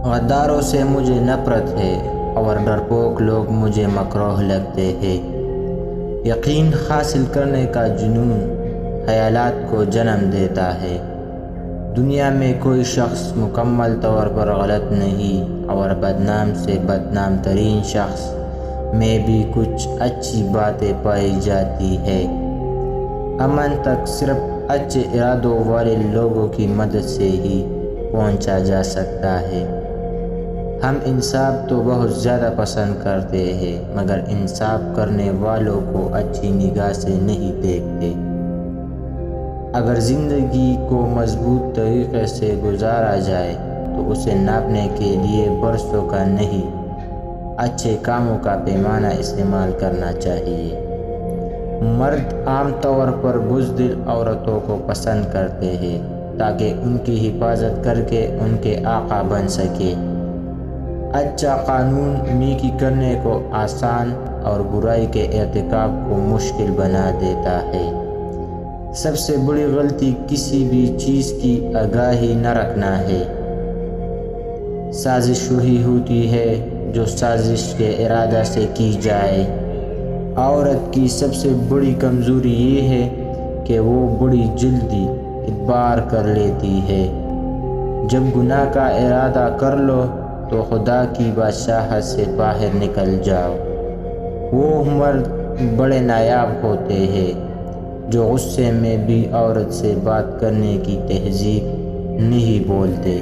غداروں سے مجھے نفرت ہے اور ڈرپوک لوگ مجھے مکروہ لگتے ہیں۔ یقین حاصل کرنے کا جنون خیالات کو جنم دیتا ہے۔ دنیا میں کوئی شخص مکمل طور پر غلط نہیں، اور بدنام سے بدنام ترین شخص میں بھی کچھ اچھی باتیں پائی جاتی ہے۔ امن تک صرف اچھے ارادوں والے لوگوں کی مدد سے ہی پہنچا جا سکتا ہے۔ ہم انصاف تو بہت زیادہ پسند کرتے ہیں، مگر انصاف کرنے والوں کو اچھی نگاہ سے نہیں دیکھتے۔ اگر زندگی کو مضبوط طریقے سے گزارا جائے تو اسے ناپنے کے لیے برسوں کا نہیں، اچھے کاموں کا پیمانہ استعمال کرنا چاہیے۔ مرد عام طور پر بزدل عورتوں کو پسند کرتے ہیں تاکہ ان کی حفاظت کر کے ان کے آقا بن سکے۔ اچھا قانون نیکی کرنے کو آسان اور برائی کے ارتکاب کو مشکل بنا دیتا ہے۔ سب سے بڑی غلطی کسی بھی چیز کی آگاہی نہ رکھنا ہے۔ سازش وہی ہوتی ہے جو سازش کے ارادہ سے کی جائے۔ عورت کی سب سے بڑی کمزوری یہ ہے کہ وہ بڑی جلدی اعتبار کر لیتی ہے۔ جب گناہ کا ارادہ کر لو تو خدا کی بادشاہت سے باہر نکل جاؤ۔ وہ مرد بڑے نایاب ہوتے ہیں جو غصے میں بھی عورت سے بات کرنے کی تہذیب نہیں بولتے۔